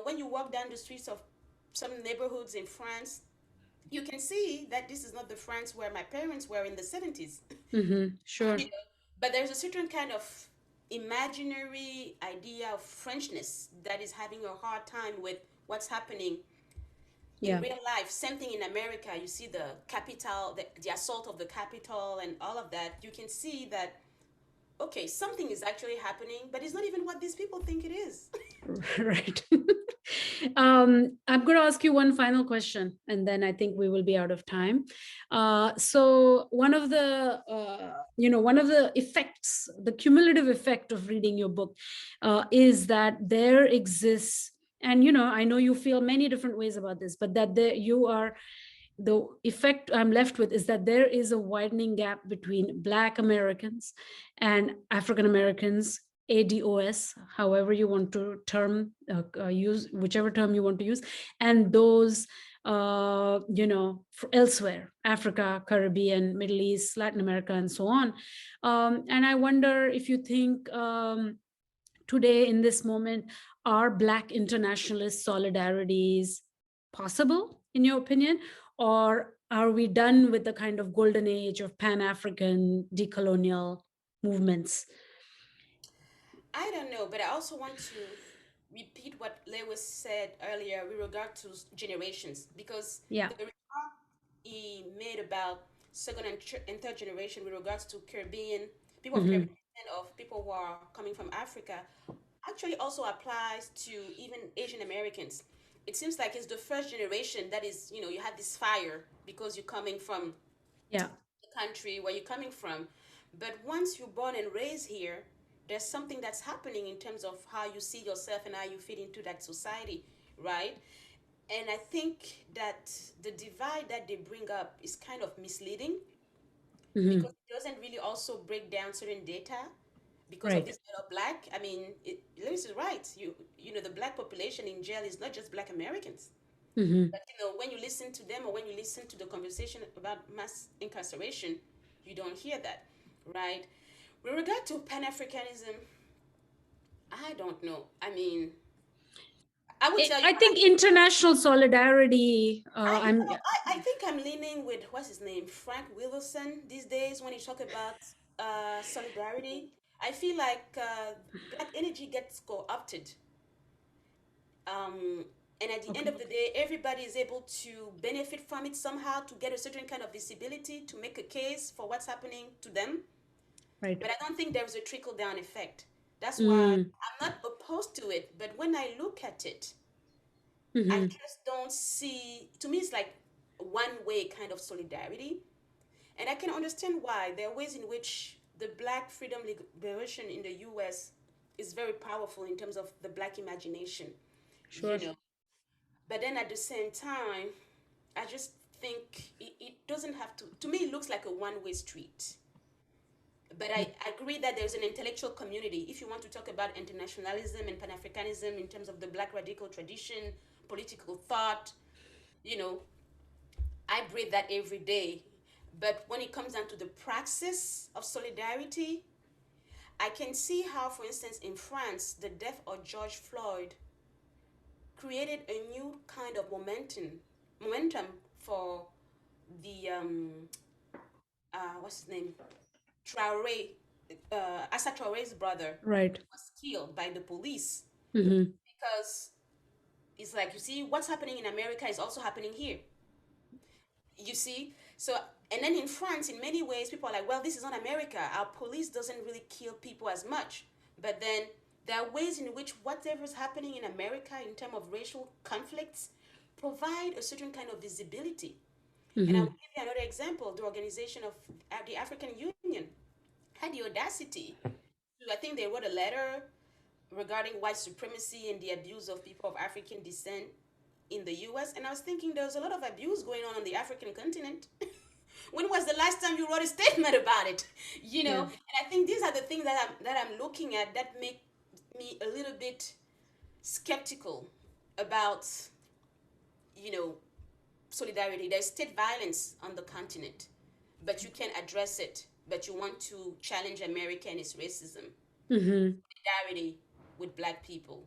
When you walk down the streets of some neighborhoods in France, you can see that this is not the France where my parents were in the 70s. Hmm. Sure. you know, but there's a certain kind of imaginary idea of Frenchness that is having a hard time with what's happening in Yeah. real life. Same thing in America. You see the capital, the assault of the Capitol, and all of that. You can see that okay, something is actually happening, but it's not even what these people think it is. Right. I'm going to ask you one final question, and then I think we will be out of time. So one of the effects, the cumulative effect of reading your book, is that there exists, and I know you feel many different ways about this, but that the effect I'm left with is that there is a widening gap between Black Americans and African Americans, ADOS, however you want to use, whichever term you want to use, and those elsewhere, Africa, Caribbean, Middle East, Latin America, and so on. And I wonder if you think today in this moment, are Black internationalist solidarities possible, in your opinion? Or are we done with the kind of golden age of Pan-African decolonial movements? I don't know, but I also want to repeat what Lewis said earlier with regard to generations, because Yeah. the remark he made about second and third generation with regards to Caribbean, people of Hmm. Caribbean and of people who are coming from Africa actually also applies to even Asian Americans. It seems like it's the first generation that is, you have this fire because you're coming from Yeah. the country where you're coming from. But once you're born and raised here, there's something that's happening in terms of how you see yourself and how you fit into that society, right? And I think that the divide that they bring up is kind of misleading because Hmm. it doesn't really also break down certain data because of Right. this kind of black. I mean, Lewis is right. The black population in jail is not just black Americans. Hmm. But when you listen to them or when you listen to the conversation about mass incarceration, you don't hear that, right? With regard to Pan Africanism, I don't know. I mean, I would tell you I what think international solidarity. I think I'm leaning with what's his name, Frank Wilson these days when he talk about solidarity. I feel like black energy gets co-opted. Um, and at the end Okay. of the day, everybody is able to benefit from it somehow to get a certain kind of visibility, to make a case for what's happening to them. Right. But I don't think there's a trickle down effect. That's why Mm. I'm not opposed to it. But when I look at it, I Hmm. just don't see, to me, it's like one way kind of solidarity. And I can understand why. There are ways in which the black freedom liberation in the US is very powerful in terms of the black imagination, you Sure. know. But then at the same time, I just think it doesn't have to me, it looks like a one-way street. But I agree that there's an intellectual community. If you want to talk about internationalism and Pan-Africanism in terms of the Black radical tradition, political thought, you know, I breathe that every day. But when it comes down to the praxis of solidarity, I can see how, for instance, in France, the death of George Floyd created a new kind of momentum for the what's his name, Traore, Assa Traore's brother Right. was killed by the police, Mm-hmm. because it's like, you see, what's happening in America is also happening here. You see, so, and then in France, in many ways, people are like, well, this is not America. Our police doesn't really kill people as much. But then there are ways in which whatever's happening in America in terms of racial conflicts provide a certain kind of visibility. And I will Mm-hmm. give you another example. The organization of the African Union had the audacity to, I think they wrote a letter regarding white supremacy and the abuse of people of African descent in the US. And I was thinking, there's a lot of abuse going on the African continent. When was the last time you wrote a statement about it? You know, Yeah. and I think these are the things that I'm looking at that make me a little bit skeptical about, you know, solidarity. There's state violence on the continent, but you can address it. But you want to challenge America and its racism. Mm-hmm. Solidarity with Black people.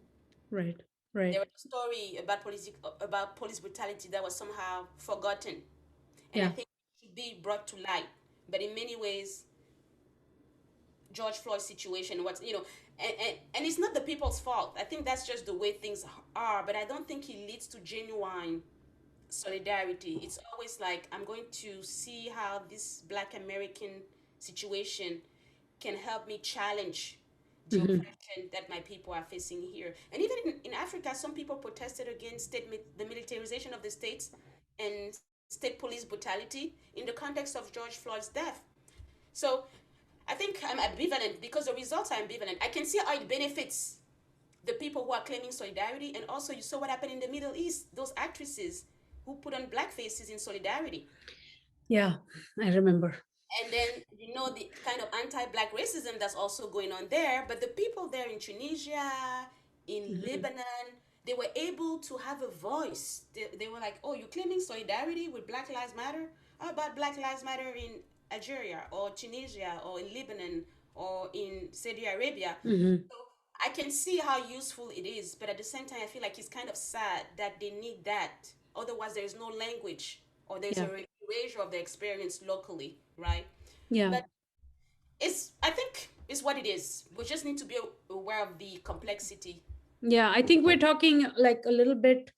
Right. There Right. was a story about police brutality that was somehow forgotten, and I Yeah. think it should be brought to light. But in many ways, George Floyd's situation, what's, you know, and it's not the people's fault. I think that's just the way things are. But I don't think it leads to genuine solidarity. It's always like, I'm going to see how this Black American situation can help me challenge the Mm-hmm. oppression that my people are facing here. And even in Africa, some people protested against the militarization of the states and state police brutality in the context of George Floyd's death. So I think I'm ambivalent because the results are ambivalent. I can see how it benefits the people who are claiming solidarity, and also you saw what happened in the Middle East, those actresses who put on black faces in solidarity. Yeah. I remember. And then you know the kind of anti-black racism that's also going on there. But the people there in Tunisia, in Mm-hmm. Lebanon, they were able to have a voice. They were like, oh, you're claiming solidarity with Black Lives Matter? How about Black Lives Matter in Algeria or Tunisia or in Lebanon or in Saudi Arabia? Mm-hmm. So I can see how useful it is, but at the same time, I feel like it's kind of sad that they need that. Otherwise, there is no language, or there's Yeah. a erasure of the experience locally, right? Yeah. But I think it's what it is. We just need to be aware of the complexity. Yeah. I think we're talking like a little bit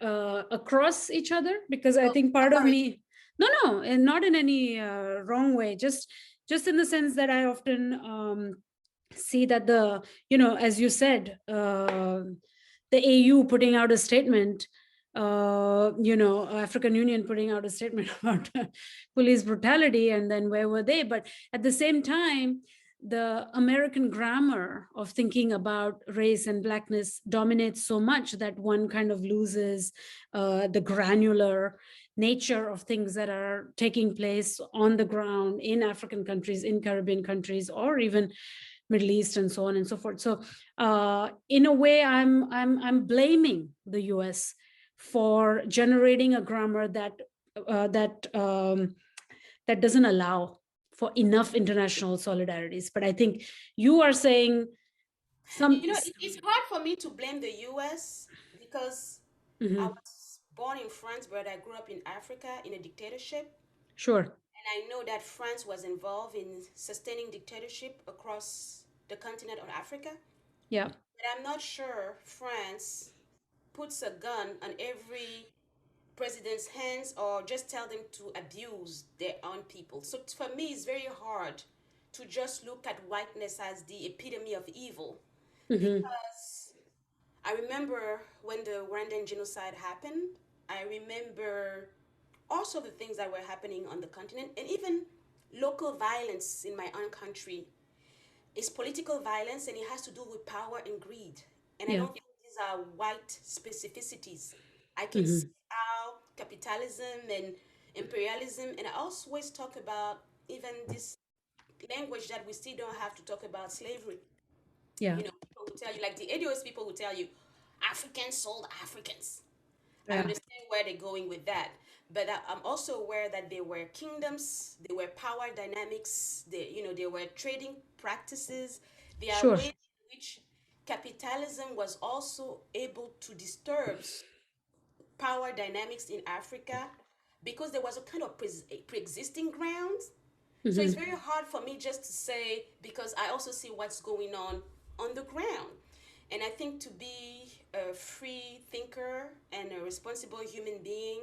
across each other, because I Oh, think part of sorry. me, no, no, and not in any wrong way, just in the sense that I often see that the, as you said, the AU putting out a statement, African Union putting out a statement about police brutality, and then where were they? But at the same time, the American grammar of thinking about race and blackness dominates so much that one kind of loses the granular nature of things that are taking place on the ground in African countries, in Caribbean countries, or even Middle East, and so on and so forth. So, in a way, I'm blaming the U.S. for generating a grammar that doesn't allow for enough international solidarities. But I think you are saying some. You know, it's hard for me to blame the US because I Mhm. was born in France, but I grew up in Africa in a dictatorship. Sure. And I know that France was involved in sustaining dictatorship across the continent of Africa. Yeah. But I'm not sure France puts a gun on every president's hands or just tell them to abuse their own people. So for me, it's very hard to just look at whiteness as the epitome of evil, Hmm. because I remember when the Rwandan genocide happened. I remember also the things that were happening on the continent, and even local violence in my own country is political violence, and it has to do with power and greed. And I Yeah. don't think these are white specificities. I can see how capitalism and imperialism, and I always talk about even this language that we still don't have to talk about slavery. Yeah. You know, people who tell you, like the ADOS people who tell you, Africans sold Africans. I Yeah. understand where they're going with that, but I'm also aware that there were kingdoms, there were power dynamics, there were trading practices. There are Sure. ways in which capitalism was also able to disturb power dynamics in Africa because there was a kind of pre-existing ground. So it's very hard for me just to say because I also see what's going on the ground. And I think to be a free thinker and a responsible human being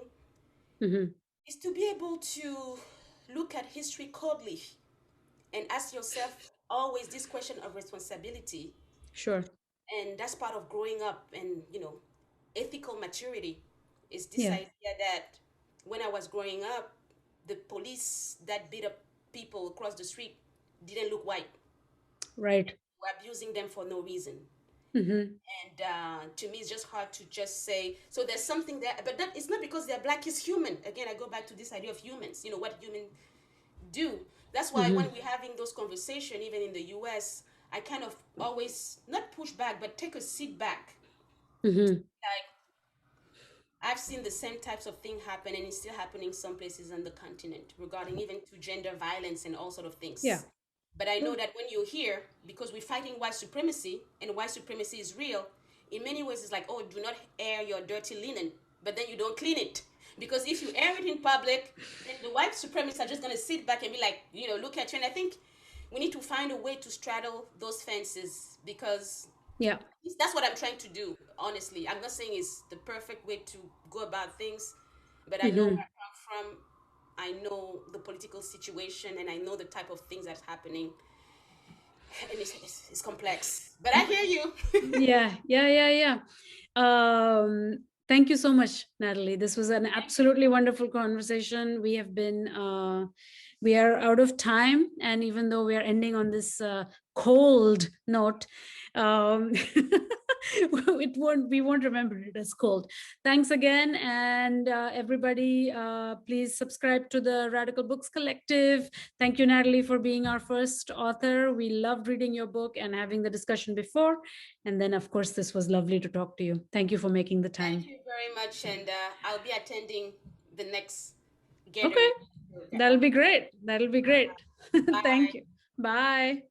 is to be able to look at history coldly and ask yourself always this question of responsibility. Sure. And that's part of growing up and, ethical maturity is this Yeah. idea that when I was growing up, the police that beat up people across the street didn't look white. Right. We're abusing them for no reason. Mm-hmm. And to me, it's just hard to just say. So there's something there, but that it's not because they're black. It's human. Again, I go back to this idea of humans. What humans do. That's why when we're having those conversations, even in the U.S., I kind of always not push back, but take a seat back. Like I've seen the same types of thing happen, and it's still happening some places on the continent regarding even to gender violence and all sort of Yeah. things. But I know that when you're here, because we're fighting white supremacy, and white supremacy is real, in many ways it's like, oh, do not air your dirty linen, but then you don't clean it. Because if you air it in public, then the white supremacists are just going to sit back and be like, look at you. And I think we need to find a way to straddle those fences because Yeah. that's what I'm trying to do, honestly. I'm not saying it's the perfect way to go about things, but I know where I come from. I know the political situation and I know the type of things that's happening. And it's complex. But I hear you. Yeah. Yeah. Yeah. Yeah. Thank you so much, Natalie. This was an absolutely wonderful conversation. We are out of time, and even though we are ending on this cold note, we won't remember it as cold. Thanks again, and everybody, please subscribe to the Radical Books Collective. Thank you, Natalie, for being our first author. We loved reading your book and having the discussion before. And then, of course, this was lovely to talk to you. Thank you for making the time. Thank you very much. And I'll be attending the next Okay, gathering. that'll be great. That'll be great. Bye. Thank you. Bye.